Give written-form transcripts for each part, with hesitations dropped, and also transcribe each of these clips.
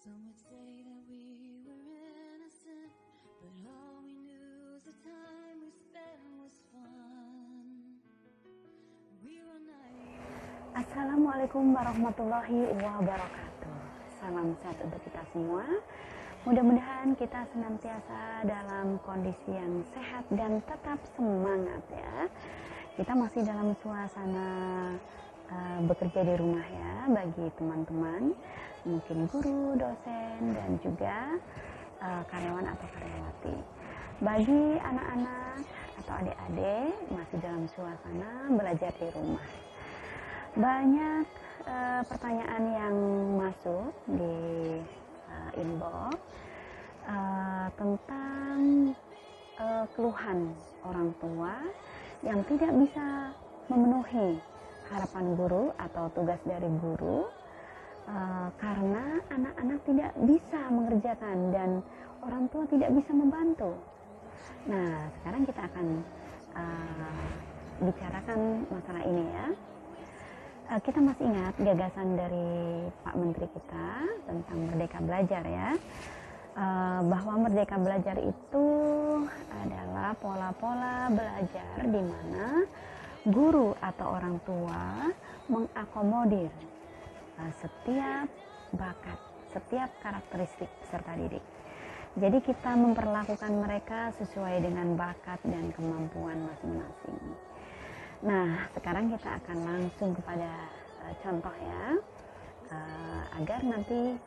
Some would say that we were innocent, but all we knew is the time we spent was fun. We were naive. Assalamualaikum warahmatullahi wabarakatuh. Salam sehat untuk kita semua. Mudah-mudahan kita senantiasa dalam kondisi yang sehat dan tetap semangat ya. Kita masih dalam suasana bekerja di rumah ya, bagi teman-teman, mungkin guru, dosen, dan juga karyawan atau karyawati. Bagi anak-anak atau adik-adik masih dalam suasana belajar di rumah. Banyak pertanyaan yang masuk di inbox tentang keluhan orang tua yang tidak bisa memenuhi harapan guru atau tugas dari guru karena anak-anak tidak bisa mengerjakan dan orang tua tidak bisa membantu. Nah, sekarang kita akan bicarakan masalah ini ya. Kita masih ingat gagasan dari Pak Menteri kita tentang Merdeka Belajar ya, bahwa Merdeka Belajar itu adalah pola-pola belajar di mana guru atau orang tua mengakomodir setiap bakat, setiap karakteristik peserta didik. Jadi kita memperlakukan mereka sesuai dengan bakat dan kemampuan masing-masing. Nah, sekarang kita akan langsung kepada contoh ya, agar nanti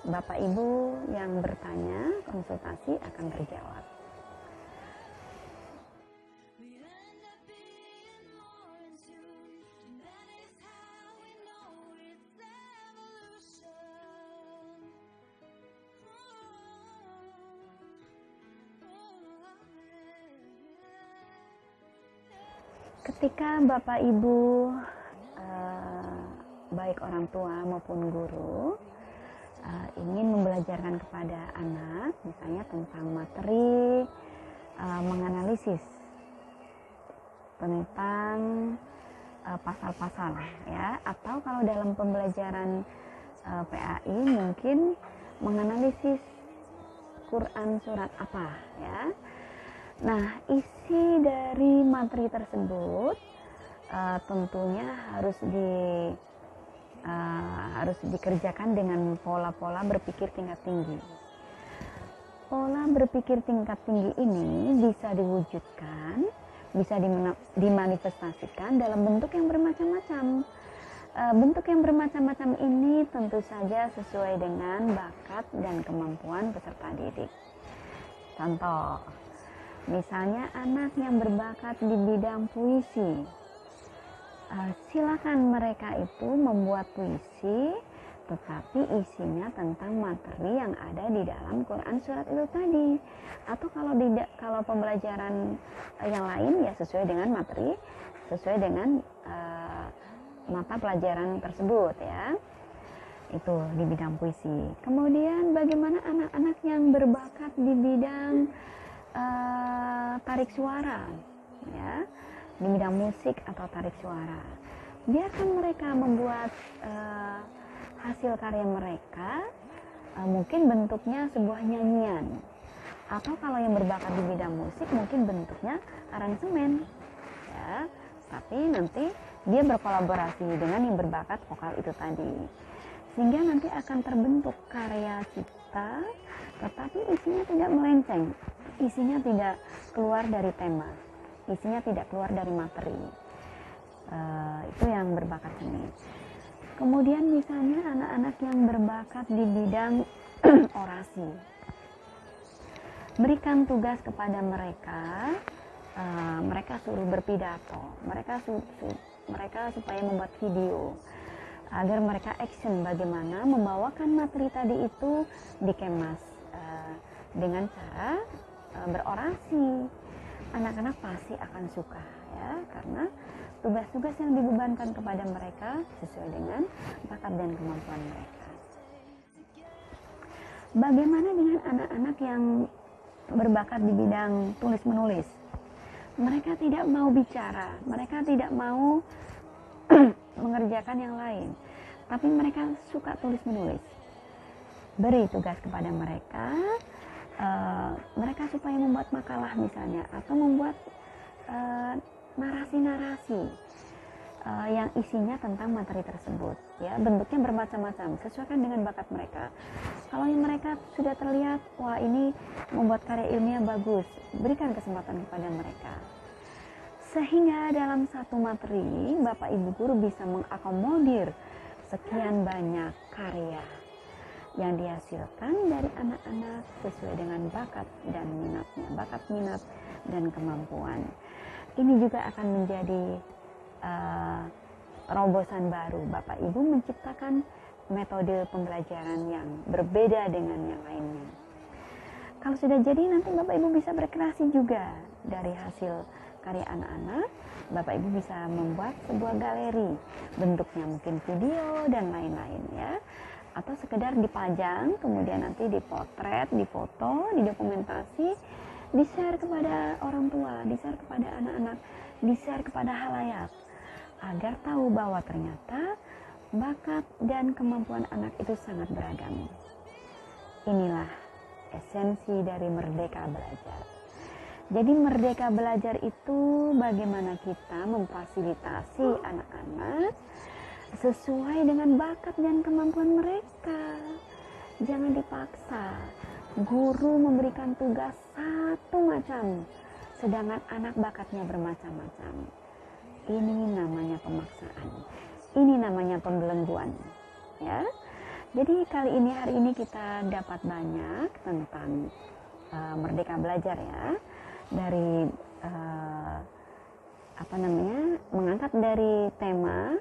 Bapak Ibu yang bertanya, konsultasi akan terjawab. We end up being more in tune, and that is how we know it's evolution. Ketika Bapak Ibu, baik orang tua maupun guru, ingin membelajarkan kepada anak, misalnya tentang materi, menganalisis tentang pasal-pasal ya, atau kalau dalam pembelajaran PAI mungkin menganalisis Quran surat apa ya. Nah, isi dari materi tersebut tentunya harus dikerjakan dengan pola-pola berpikir tingkat tinggi. Pola berpikir tingkat tinggi ini bisa diwujudkan, bisa dimanifestasikan dalam bentuk yang bermacam-macam. Bentuk yang bermacam-macam ini tentu saja sesuai dengan bakat dan kemampuan peserta didik. Contoh, misalnya anak yang berbakat di bidang puisi, silakan mereka itu membuat puisi, tetapi isinya tentang materi yang ada di dalam Quran surat itu tadi. Atau kalau pembelajaran yang lain ya sesuai dengan materi, sesuai dengan mata pelajaran tersebut ya. Itu di bidang puisi. Kemudian bagaimana anak-anak yang berbakat di bidang tarik suara ya, di bidang musik atau tarik suara, biarkan mereka membuat hasil karya mereka, mungkin bentuknya sebuah nyanyian, atau kalau yang berbakat di bidang musik mungkin bentuknya aransemen ya, tapi nanti dia berkolaborasi dengan yang berbakat vokal itu tadi, sehingga nanti akan terbentuk karya cipta, tetapi isinya tidak melenceng, isinya tidak keluar dari tema, isinya tidak keluar dari materi. Itu yang berbakat seni. Kemudian misalnya anak-anak yang berbakat di bidang orasi, berikan tugas kepada mereka, mereka suruh berpidato, mereka supaya membuat video, agar mereka action bagaimana membawakan materi tadi itu dikemas dengan cara berorasi. Anak-anak pasti akan suka ya, karena tugas-tugas yang dibebankan kepada mereka sesuai dengan bakat dan kemampuan mereka. Bagaimana dengan anak-anak yang berbakat di bidang tulis-menulis? Mereka tidak mau bicara, mereka tidak mau mengerjakan yang lain, tapi mereka suka tulis-menulis. beri tugas kepada mereka, mereka supaya membuat makalah misalnya, atau membuat narasi-narasi yang isinya tentang materi tersebut, ya. Bentuknya bermacam-macam, sesuaikan dengan bakat mereka. Kalau yang mereka sudah terlihat, wah ini membuat karya ilmiah bagus, berikan kesempatan kepada mereka. Sehingga dalam satu materi, Bapak Ibu guru bisa mengakomodir sekian banyak karya yang dihasilkan dari anak-anak sesuai dengan bakat dan minatnya, bakat minat dan kemampuan. Ini juga akan menjadi terobosan baru. Bapak Ibu menciptakan metode pembelajaran yang berbeda dengan yang lainnya. Kalau sudah jadi, nanti Bapak Ibu bisa berkreasi juga dari hasil karya anak-anak. Bapak Ibu bisa membuat sebuah galeri, bentuknya mungkin video dan lain-lain, ya. Atau sekedar dipajang, kemudian nanti dipotret, difoto, didokumentasi, di-share kepada orang tua, di-share kepada anak-anak, di-share kepada halayak, agar tahu bahwa ternyata bakat dan kemampuan anak itu sangat beragam. Inilah esensi dari Merdeka Belajar. Jadi Merdeka Belajar itu bagaimana kita memfasilitasi anak-anak sesuai dengan bakat dan kemampuan mereka. Jangan dipaksa. Guru memberikan tugas satu macam, sedangkan anak bakatnya bermacam-macam. Ini namanya pemaksaan. Ini namanya pembelengguan, ya. Jadi hari ini kita dapat banyak tentang Merdeka Belajar, ya. Dari mengangkat dari tema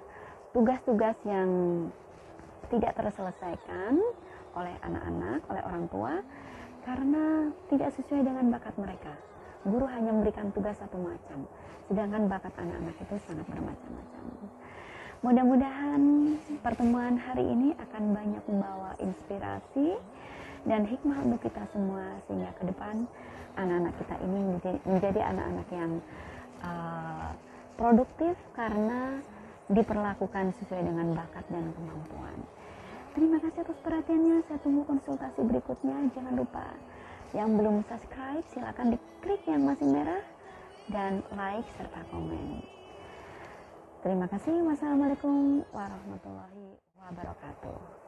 tugas-tugas yang tidak terselesaikan oleh anak-anak, oleh orang tua, karena tidak sesuai dengan bakat mereka. Guru hanya memberikan tugas satu macam, sedangkan bakat anak-anak itu sangat bermacam-macam. Mudah-mudahan pertemuan hari ini akan banyak membawa inspirasi dan hikmah untuk kita semua, sehingga ke depan anak-anak kita ini menjadi anak-anak yang produktif karena diperlakukan sesuai dengan bakat dan kemampuan. Terima kasih atas perhatiannya. Saya tunggu konsultasi berikutnya. Jangan lupa yang belum subscribe, silakan diklik yang masih merah dan like serta komen. Terima kasih. Wassalamualaikum warahmatullahi wabarakatuh.